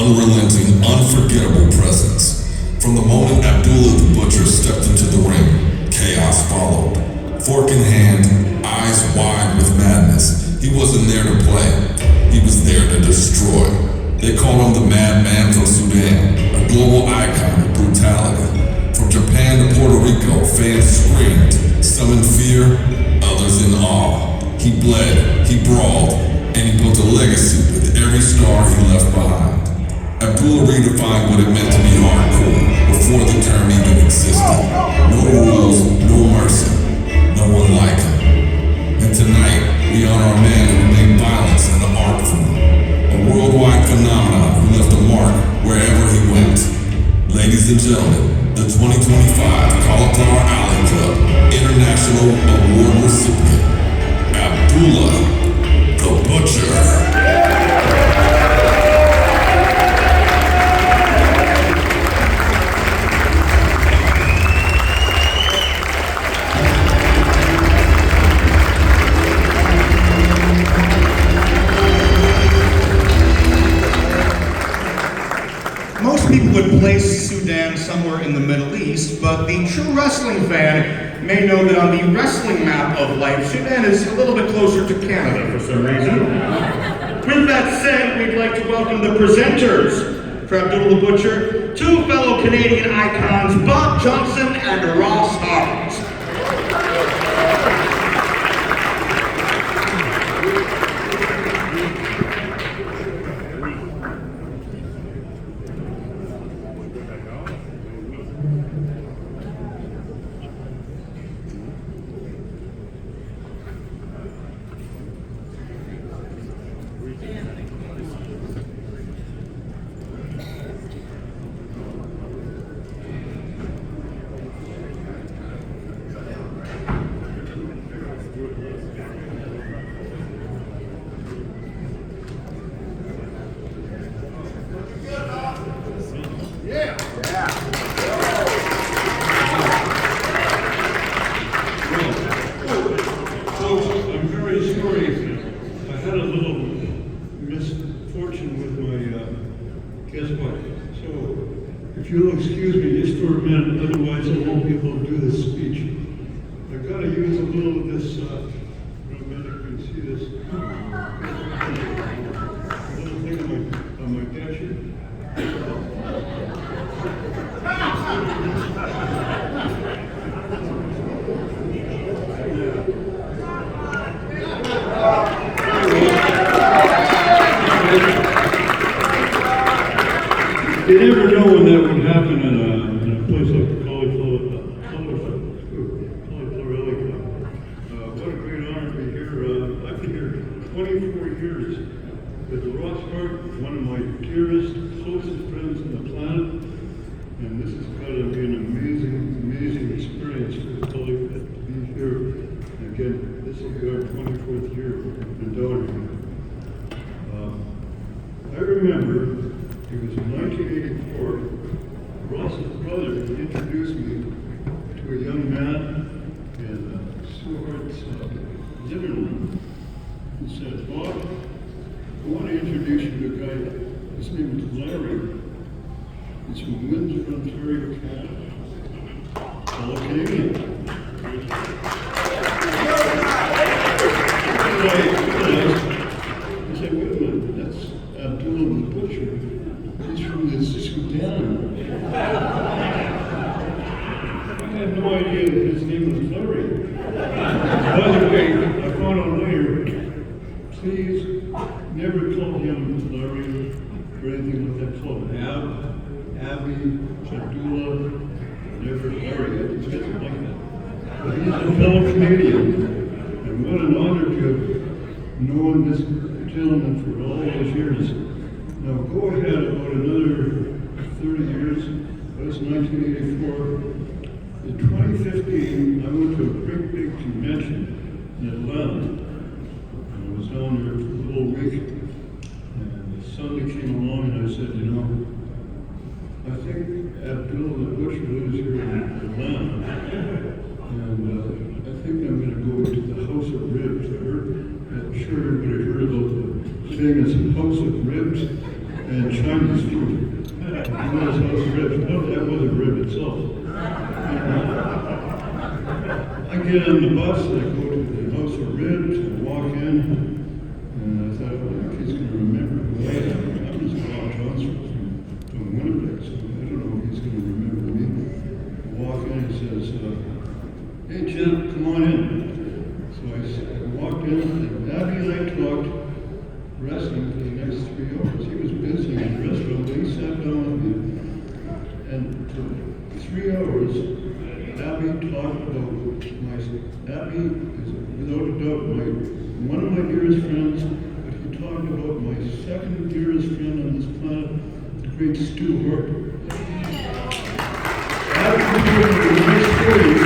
unrelenting, unforgettable presence. From the moment Abdullah the Butcher stepped into the ring, chaos followed. Fork in hand, eyes wide with madness, he wasn't there to play. He was there to destroy. They called him the Madman from Sudan, a global icon of brutality. From Japan to Puerto Rico, fans screamed, some in fear, others in awe. He bled, he brawled, and he built a legacy with every scar he left behind. Abdullah redefined what it meant to be hardcore before the term even existed. No rules, no mercy, no one like him. And tonight, we honor a man who made violence an art form. A worldwide phenomenon who left a mark wherever he went. Ladies and gentlemen, the 2025 Cauliflower Alley Club International Award recipient, Abdullah The Butcher. Most people would place Sudan somewhere in the Middle East, but the true wrestling fan may know that on the wrestling map of life, Sudan is a little bit closer to Canada for some reason. With that said, we'd like to welcome the presenters for Abdullah the Butcher, two fellow Canadian icons, Bob Johnson and Ross Hart. If you'll excuse me just for a minute, otherwise I won't be able to do this speech. I've got to use a little of this, I don't know if you can see this, little thing on my gadget. You never know when that would happen in a place like the Cauliflower Alley Club. What a great honor to be here. I've been here 24 years with Ross Hart, one of my dearest, closest friends on the planet. And this has got to be an amazing, amazing experience for Cauliflower to be here. And again, this will be our 24th year in Delaware. I remember it was in 1984, Ross's brother introduced me to a young man in Stewart's living room. He said, Bob, I want to introduce you to a guy, his name is Larry. He's from Windsor, Ontario, Canada. Fellow Canadian. I said, wait a minute, that's Abdullah the Butcher. He's from the Sudan. I had no idea that his name was Larry. By the way, I found out later, please never call him Larry or anything like that. Call him Abby, Abdullah, never Larry. It's just like that. But he's a fellow Canadian, and what an honor to have known this gentleman for all those years. Now go ahead about another 30 years, that was 1984. In 2015, I went to a great big convention in Atlanta. And I was down there for a little week. And Sunday came along and I said, you know, I think Abdullah the Butcher lives here in Atlanta. And I think I'm going to go to the House of Ribs. I'm sure everybody heard about the famous House of Ribs. and Chinese food. He knows how to rib. No, that was a rib itself. I get on the bus, I go to the House of Ribs, I walk in, and I thought, well, he's going to remember who I am. I'm just Bob Johnson from Winnipeg, so I don't know if he's going to remember me. I walk in and he says, hey Jim, come on in. So I walked in, and Abby and I talked wrestling for the next 3 hours. He was busy in the restaurant, but he sat down with me. And for 3 hours, Abby talked about Abby is without a doubt one of my dearest friends, but he talked about my second dearest friend on this planet, the great Stu Hart. Abby told me nice stories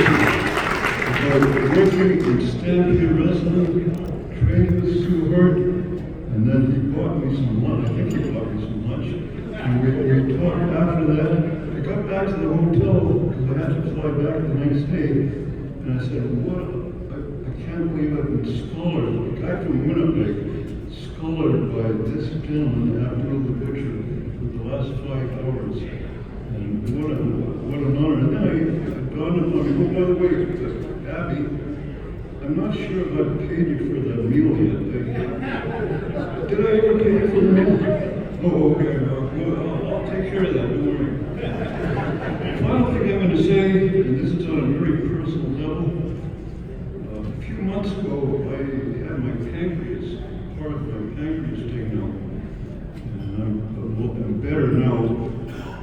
about working in Stampede Wrestling, training with Stu Hart, and then he bought me some lunch. I think he bought me some lunch. And we talked after that. I got back to the hotel because I had to fly back the next day. And I said, I can't believe I've been scholared. A guy from Winnipeg, scholared by this gentleman, Abdullah The Butcher, for the last 5 hours. And what an honor. And then it dawned upon me, oh, by the way, Abby, I'm not sure if I've paid you for that meal yet. Did I ever pay you for the meal? Oh, okay. Well, I'll take care of that. Don't worry. The final thing I'm going to say, and this is on a very personal level, a few months ago I had my pancreas, part of my pancreas taken out. And I'm better now.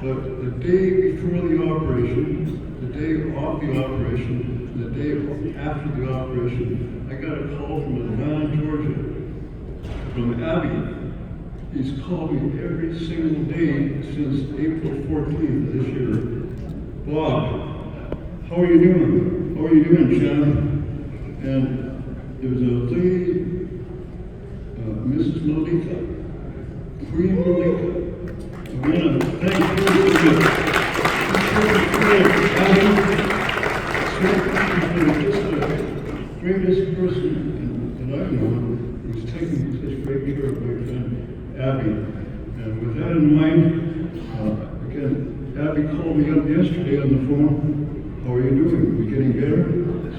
But the day before the operation, the day of the operation, the day after the operation, I got a call from Atlanta, Georgia, from Abby. He's called me every single day since April 14th this year. Bob, how are you doing? How are you doing, Shannon? And there was a lady, Mrs. Malika, Queen Malika. I want to thank her for the she's just the greatest person that I know who's taking such great care of my friend Abby. And with that in mind, again, Abby called me up yesterday on the phone. How are you doing? Are we getting better?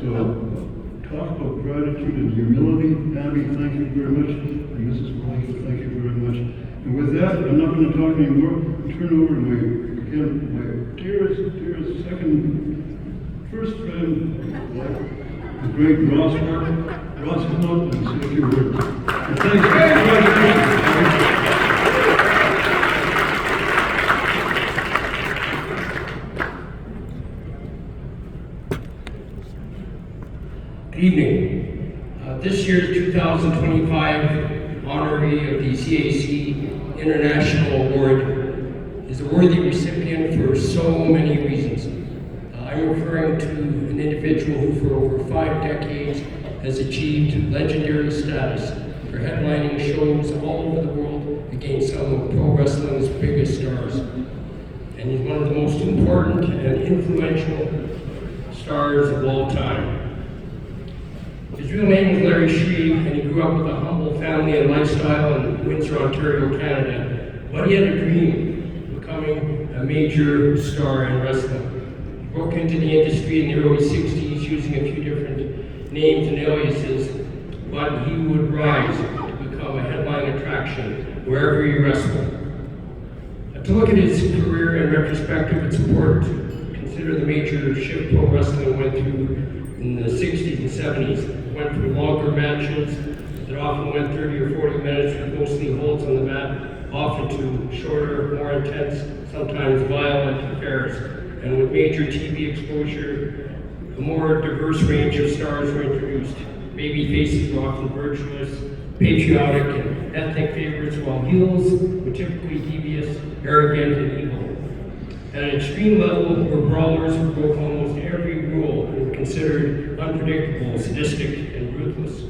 So, talk about gratitude and humility. Abby, thank you very much. And Mrs. Malika, thank you very much. And with that, I'm not going to talk anymore. Turn over to my dearest, first friend, the great Ross come up and say a few words. And thanks very much. Good evening. This year's 2025 honoree of the CAC International Award is a worthy recipient for so many reasons. I'm referring to an individual who for over 5 decades has achieved legendary status for headlining shows all over the world against some of pro wrestling's biggest stars. And he's one of the most important and influential stars of all time. His real name was Larry Shreve, and he grew up with a humble family and lifestyle in Windsor, Ontario, Canada. But he had a dream of becoming a major star in wrestling. He broke into the industry in the early 60s using a few different names and aliases, but he would rise to become a headline attraction wherever he wrestled. To look at his career in retrospective, it's important to consider the major shift pro wrestling went through in the 60s and 70s. Went from longer matches that often went 30 or 40 minutes with mostly holds on the mat, often to shorter, more intense, sometimes violent affairs. And with major TV exposure, a more diverse range of stars were introduced. Baby faces were often virtuous, patriotic, and ethnic favorites, while heels were typically devious, arrogant, and evil. At an extreme level were brawlers who broke almost every rule and were considered unpredictable, sadistic, and ruthless.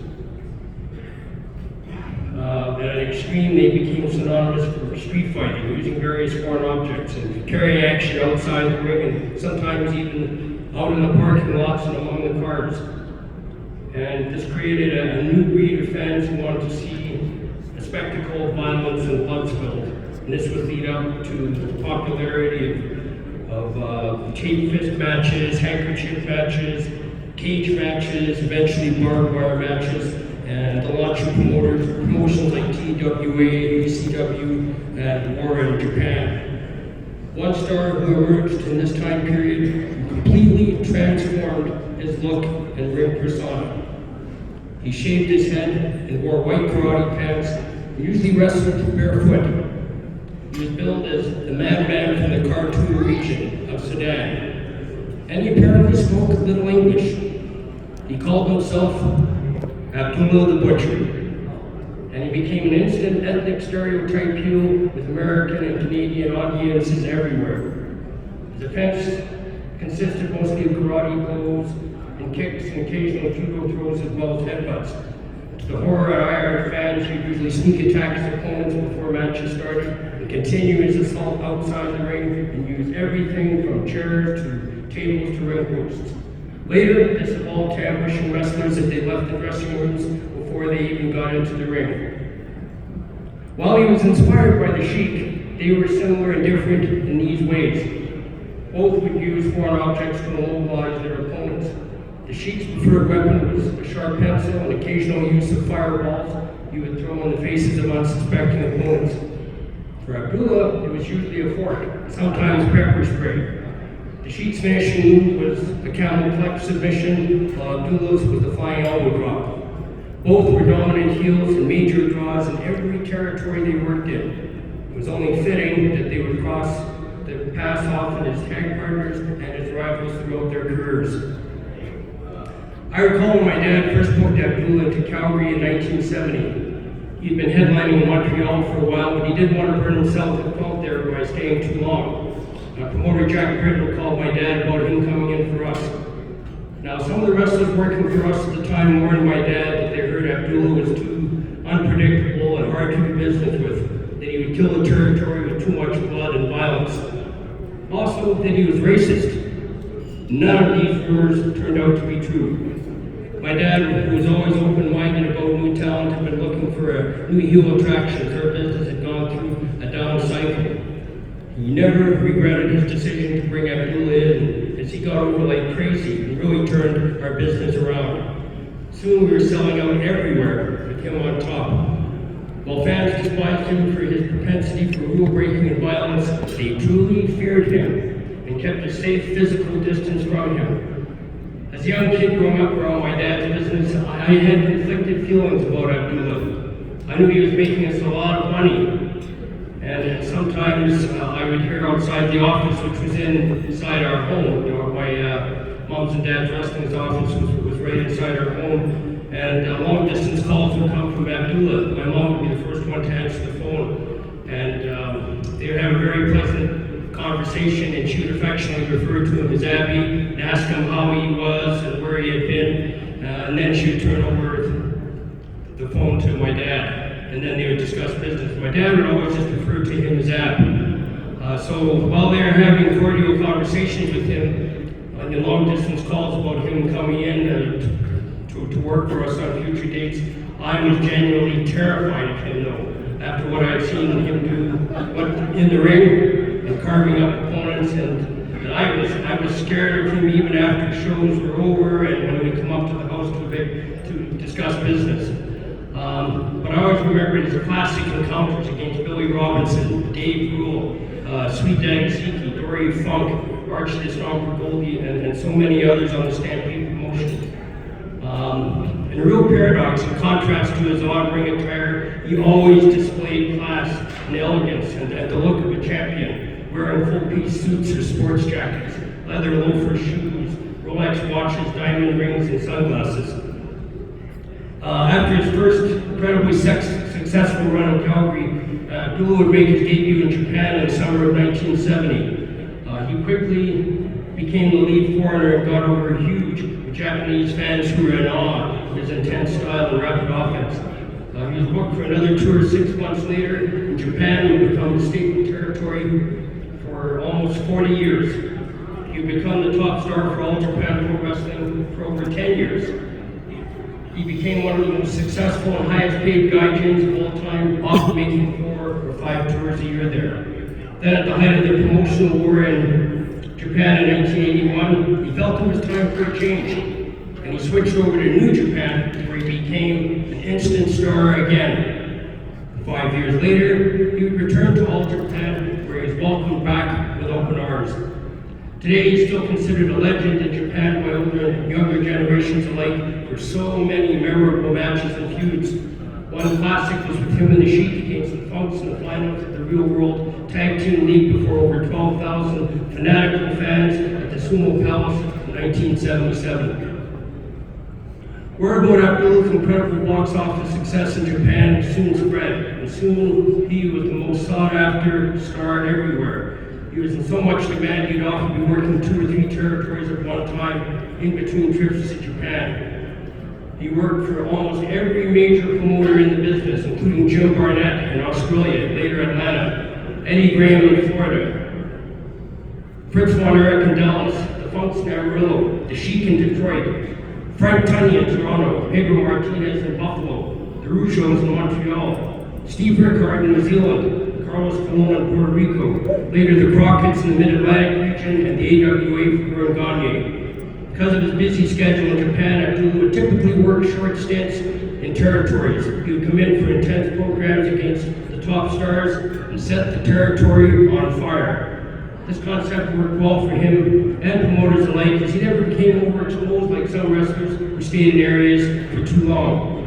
At an extreme, they became synonymous for street fighting, using various foreign objects and carrying action outside the ring and sometimes even out in the parking lots and among the cars. And this created a new breed of fans who wanted to see a spectacle of violence and blood spilled. And this would lead up to the popularity of tape fist matches, handkerchief matches, cage matches, eventually barbed wire matches, and the launch of promotions like TWA, ECW, and War in Japan. One star who emerged in this time period who completely transformed his look and ring persona. He shaved his head and wore white karate pants, and usually wrestled barefoot. He was billed as the madman from the Khartoum region of Sudan, and he apparently spoke little English. He called himself Abdullah The Butcher, and he became an instant ethnic stereotype heel with American and Canadian audiences everywhere. His offense consisted mostly of karate blows and kicks and occasional judo throws as well as headbutts. To the horror of Irish fans, he usually sneak attack his opponents before matches started and continue his assault outside the ring and use everything from chairs to tables to ring posts. Later, this evolved to ambushing wrestlers as they left the dressing rooms before they even got into the ring. While he was inspired by the Sheik, they were similar and different in these ways. Both would use foreign objects to immobilize their opponents. The Sheik's preferred weapon was a sharp pencil and occasional use of fireballs he would throw in the faces of unsuspecting opponents. For Abdullah, it was usually a fork, sometimes pepper spray. The Sheik's finishing move was a camel clutch submission, while Abdullah's was the flying elbow drop. Both were dominant heels and major draws in every territory they worked in. It was only fitting that they would cross the path off as tag partners and as rivals throughout their careers. I recall when my dad first booked Abdullah to Calgary in 1970. He'd been headlining in Montreal for a while, but he didn't want to burn himself out there by staying too long. Promoter Jack Brittle called my dad about him coming in for us. Now, some of the wrestlers working for us at the time warned my dad that they heard Abdullah was too unpredictable and hard to do business with, that he would kill the territory with too much blood and violence. Also, that he was racist. None of these rumors turned out to be true. My dad, who was always open-minded about new talent, had been looking for a new heel attraction as our business had gone through a down cycle. He never regretted his decision to bring Abdullah in, as he got over like crazy and really turned our business around. Soon we were selling out everywhere with him on top. While fans despised him for his propensity for rule-breaking and violence, they truly feared him and kept a safe physical distance from him. As a young kid growing up around my dad's business, I had conflicted feelings about Abdullah. I knew he was making us a lot of money. And sometimes I would hear outside the office, which was inside our home. You know, my mom's and dad's wrestling office was right inside our home. And long distance calls would come from Abdullah. My mom would be the first one to answer the phone. And they would have a very pleasant conversation, and she would affectionately refer to him as Abby and ask him how he was and where he had been. And then she would turn over the phone to my dad. And then they would discuss business. My dad would always just refer to him as Ab. So while they were having cordial conversations with him, on the long distance calls about him coming in to work for us on future dates, I was genuinely terrified of him though, after what I had seen him do in the ring and carving up opponents, and I was scared of him even after shows were over and when we come up to the house to discuss business. But I always remember his classic encounters against Billy Robinson, Dave Rule, Sweet Daddy Zeke, Dory Funk, Archie the Stomper Goldie, and so many others on the Stampede promotion. And a real paradox, in contrast to his odd ring attire, he always displayed class and elegance and the look of a champion, wearing full-piece suits or sports jackets, leather loafer shoes, Rolex watches, diamond rings, and sunglasses. After his first incredibly successful run in Calgary, Abdullah would make his debut in Japan in the summer of 1970. He quickly became the lead foreigner and got over huge Japanese fans who were in awe of his intense style and rapid offense. He was booked for another tour 6 months later, and Japan would become the staple territory for almost 40 years. He would become the top star for All Japan Pro Wrestling for over 10 years. He became one of the most successful and highest paid gaijins of all time, often making 4 or 5 tours a year there. Then at the height of the promotional war in Japan in 1981, he felt it was time for a change, and he switched over to New Japan, where he became an instant star again. 5 years later, he would return to All Japan, where he was welcomed back with open arms. Today, he's still considered a legend in Japan by older and younger generations alike for so many memorable matches and feuds. One classic was with him and the Sheik against the Funks in the finals of the Real World Tag Team League before over 12,000 fanatical fans at the Sumo Palace in 1977. Word about Abdullah's incredible box office success in Japan soon spread, and soon he was the most sought-after star everywhere. He was in so much demand he'd often be working 2 or 3 territories at one time in between trips to Japan. He worked for almost every major promoter in the business, including Jim Barnett in Australia, later Atlanta, Eddie Graham in Florida, Fritz von Erich in Dallas, the Funks in Amarillo, the Sheik in Detroit, Frank Tunney in Toronto, Pedro Martinez in Buffalo, the Rougeos in Montreal, Steve Rickard in New Zealand, Carlos Colon in Puerto Rico, later the Crockett's in the Mid-Atlantic region, and the AWA for Gagne. Because of his busy schedule in Japan, Abdullah would typically work short stints in territories. He would come in for intense programs against the top stars and set the territory on fire. This concept worked well for him and promoters alike, as he never became overexposed like some wrestlers who stayed in areas for too long.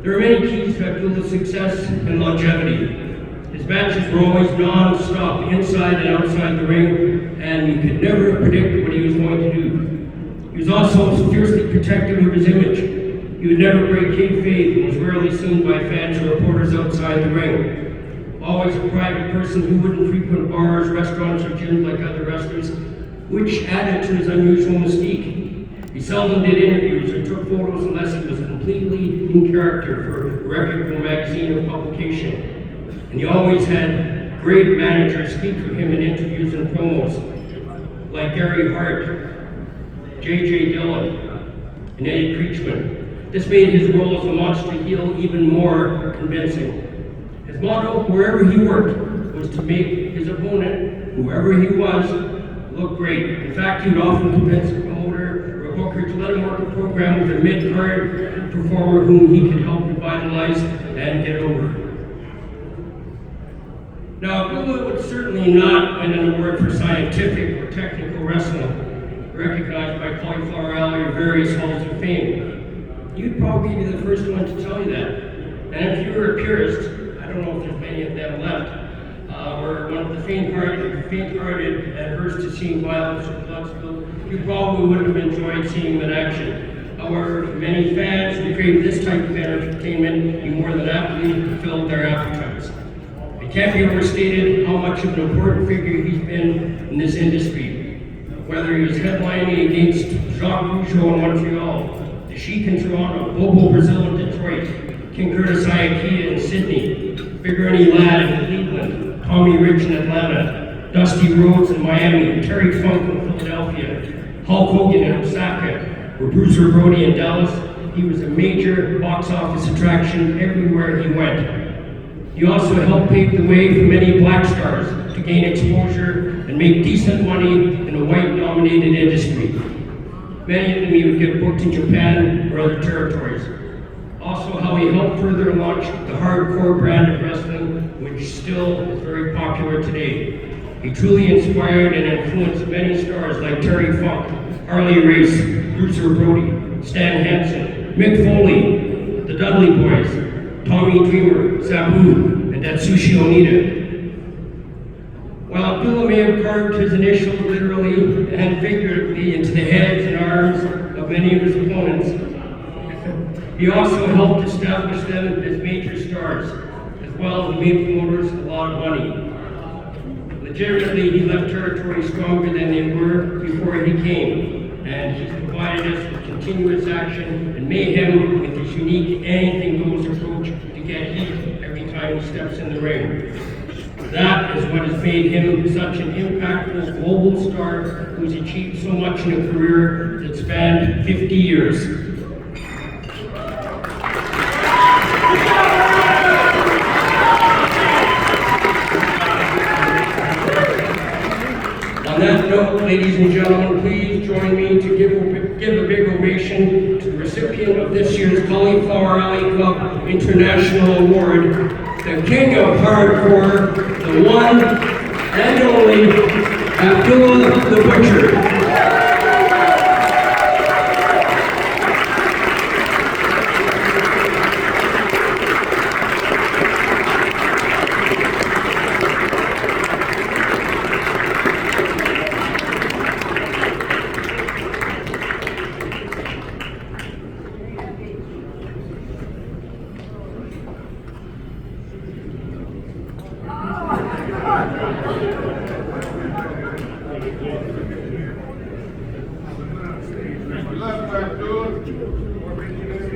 There are many keys to Abdullah's success and longevity. His matches were always non-stop, inside and outside the ring, and you could never predict what he was going to do. He was also fiercely protective of his image. He would never break kayfabe and was rarely seen by fans or reporters outside the ring. Always a private person who wouldn't frequent bars, restaurants, or gyms like other wrestlers, which added to his unusual mystique. He seldom did interviews or took photos unless he was completely in character for a reputable magazine or publication. And he always had great managers speak for him in interviews and promos, like Gary Hart, J.J. Dillon, and Eddie Creechman. This made his role as a monster heel even more convincing. His motto, wherever he worked, was to make his opponent, whoever he was, look great. In fact, he would often convince a promoter or a booker to let him work a program with a mid-card performer whom he could help revitalize and get over. Now, Abdullah would certainly not win an award for scientific or technical wrestling, recognized by Cauliflower Alley or various halls of fame. You'd probably be the first one to tell you that. And if you were a purist, I don't know if there's many of them left, or one of the faint-hearted adverse to seeing violence or blood spilled, you probably wouldn't have enjoyed seeing him in action. However, many fans who crave this type of entertainment, he more than aptly fulfilled their appetites. It can't be overstated how much of an important figure he's been in this industry. Whether he was headlining against Jacques Rougeau in Montreal, the Sheik in Toronto, Bobo Brazil in Detroit, King Curtis Iakia in Sydney, Big Ernie Ladd in Cleveland, Tommy Rich in Atlanta, Dusty Rhodes in Miami, Terry Funk in Philadelphia, Hulk Hogan in Osaka, or Bruiser Brody in Dallas, he was a major box office attraction everywhere he went. He also helped pave the way for many black stars to gain exposure and make decent money in a white-dominated industry. Many of them he would get booked in Japan or other territories. Also, how he helped further launch the hardcore brand of wrestling, which still is very popular today. He truly inspired and influenced many stars like Terry Funk, Harley Race, Bruiser Brody, Stan Hansen, Mick Foley, the Dudley Boys, Tommy Dreamer, Sabu, and Atsushi Onita. While Abdullah may have carved his initials literally and figuratively into the heads and arms of many of his opponents, he also helped establish them as major stars, as well as made promoters a lot of money. Legitimately, he left territory stronger than they were before he came, and he's provided us with continuous action and mayhem with his unique anything-goes approach to get heat every time he steps in the ring. That is what has made him such an impactful global star who's achieved so much in a career that spanned 50 years. On that note, ladies and gentlemen, please join me to give a big ovation to the recipient of this year's Cauliflower Alley Club International Award, the King of Hardcore, the one and only Abdullah The Butcher.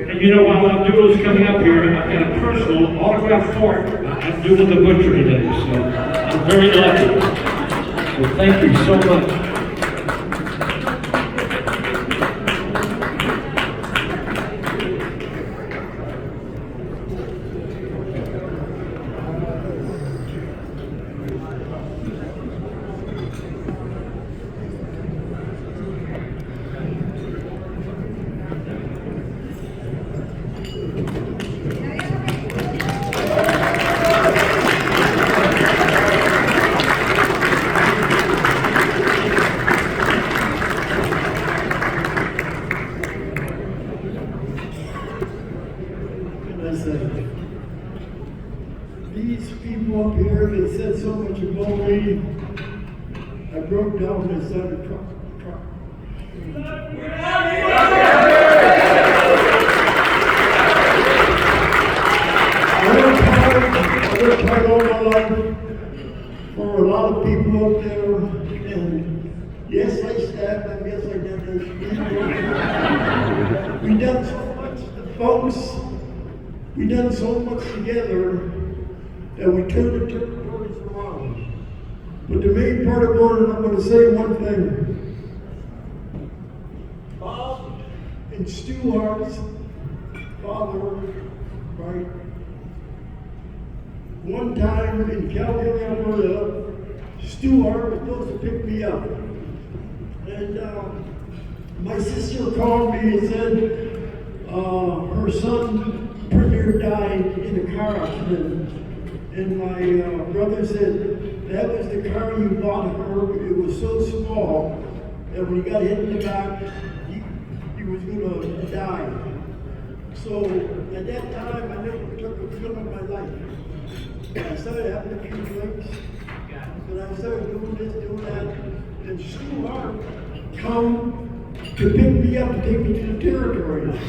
And you know, while Abdullah's coming up here, I've got a personal autograph for Abdullah the Butcher today, so I'm very lucky. So thank you so much. These people up here, they said so much about me. I broke down and started crying. I worked hard all my life for a lot of people up there, and yes, I stabbed them, yes, I did this. We done so much, folks. We done so much together that we turned the territories around. But the main part about it, I'm going to say one thing. Bob and Stu Hart's father, right? One time in Calgary, Alberta, Stu Hart was supposed to pick me up. And my sister called me and said her son Premier died in a car accident, and my brother said that was the car you bought her. It was so small that when he got hit in the back, he was going to die. So at that time, I never took a film of my life. I started having a few drinks, and I started doing this, doing that, and Stu Hart come to pick me up and take me to the territory.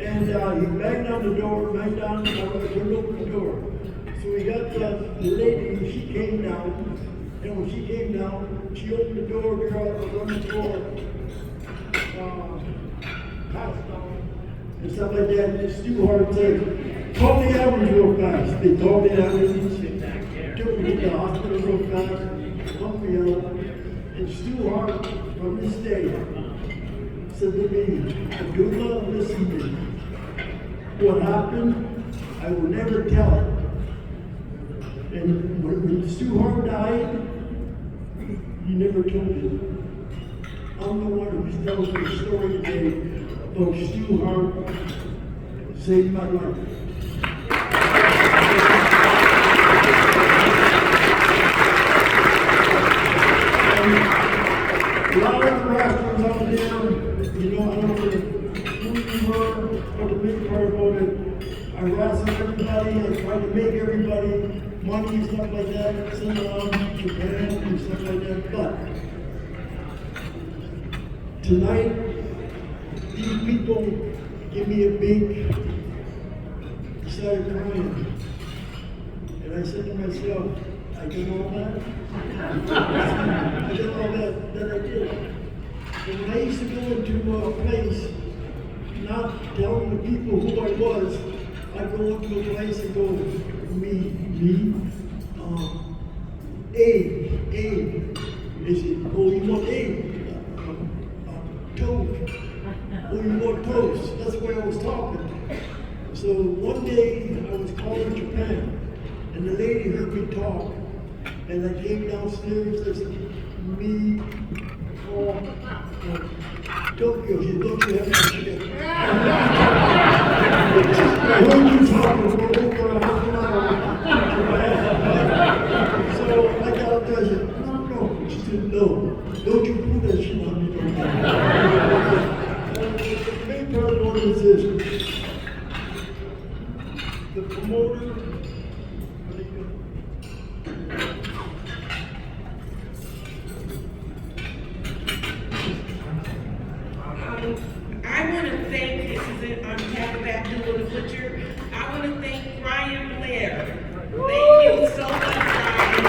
And he banged on the door, banged on the door, turned open the door. So we got the lady, she came down, and when she came down, she opened the door, girl, run the door, passed on, and stuff like that. And Stu Hart said, call the ambulance real fast. They called the ambulance, took me to the hospital real fast, pumped me out, and Stu Hart, from this day, said to me, Abdullah, listen to me. What happened, I will never tell it. And when Stu Hart died, he never told me. I'm the one who's telling the story today about Stu Hart saved my life. A lot of the wrestlers out there, you know, I don't know who you were, but the big part about it, I wrestled everybody, I tried to make everybody money and stuff like that, send them out to Japan and stuff like that, but tonight, these people give me a big, started crying, and I said to myself, I did all that. I did all that I did. And when I used to go into a place, not telling the people who I was, I'd go into a place and go, me, Abe. They said, oh, you want Abe? Toast. Oh, you want toast? That's the way I was talking. So one day, I was calling Japan, and the lady heard me talk. And I came downstairs, I said, me, Paul, don't you have to shit. I heard you talking for over a half an hour. So I got up there and said, no. She said, no, don't you put that shit on me. The main part of it is this. The promoter, I want to thank, on behalf of Abdullah The Butcher, I want to thank Brian Blair. Thank you so much, Brian.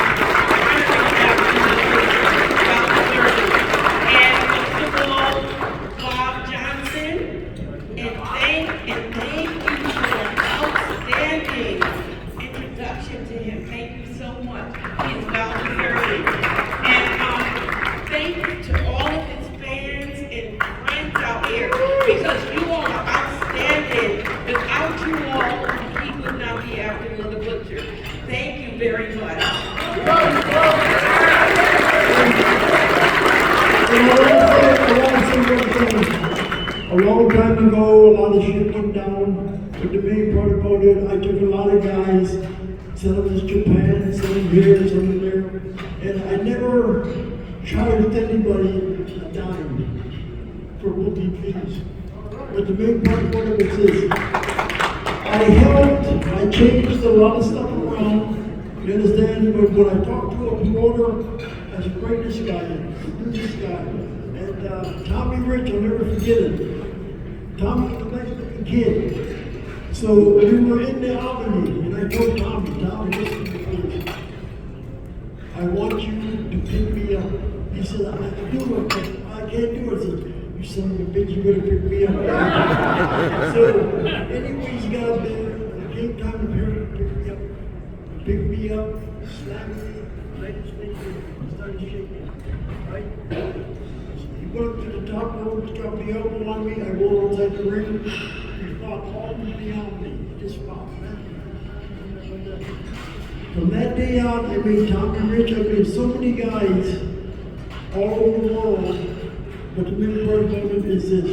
And most of all, Bob Johnson. And thank you for an outstanding introduction to him. Thank you so much. He's well deserving. And thank you to all of his fans and friends out here, because you all are outstanding. Without you all, he would not be Abdullah The Butcher. Thank you very much. A long time ago, a lot of shit went down, but the main part about it, I took a lot of guys, some of us Japan, some here, some there, and I never charged anybody a dime for booking fees. But the main part about it is this: I changed a lot of stuff around. You understand? But when I talk to a promoter, I said, bring this guy in, do this guy. And Tommy Rich, I'll never forget it. Tommy was a nice looking kid. So we were in the Albany, and I told Tommy, listen to this. I want you to pick me up. He said, I can do it, but I can't do it. I said, you son of a bitch, you better pick me up. So anyways, he got up there, and it came time to pick me up, slam me, legislature, started shaking, right? He went up to the top rope, got the elbow on me, I rolled outside the ring, he fought all beyond me, just fought, man. From that day on, I made Tommy Rich, I made so many guys all over the world, but the main part of it is this.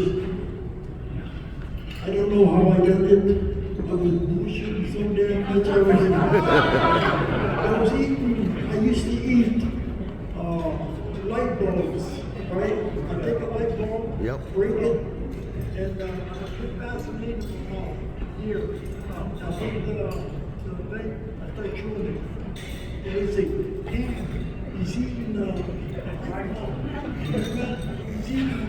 I don't know how I done it. I was bullshitting so damn much. I used to eat light bulbs, right? I take a light bulb, break it, and I put Vaseline here. I put the thing, I start chewing it. And they say, hey, he's eating light bulb. He's eating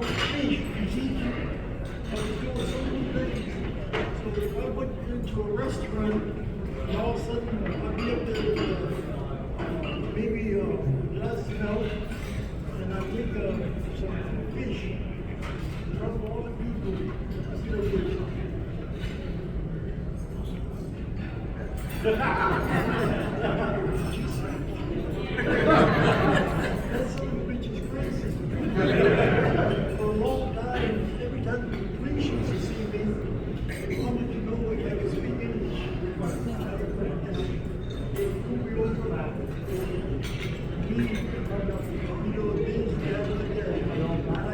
fish. He's eating, I was doing so many things. So if I went into a restaurant, and all of a sudden I'd be up there with maybe a glass of milk, and I'd take some fish, rub all the people, that's what it is. That son of a bitch is crazy. For a long time, every time the police used to see me, they wanted to know if I could speak English. They pulled me over. Me, this, that, and that. And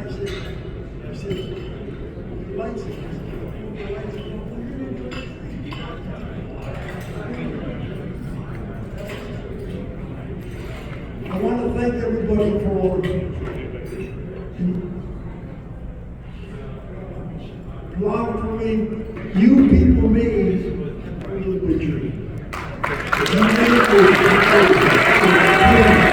I said, license. I want to thank everybody for allowing for me. You people made Abdullah The Butcher. You made it.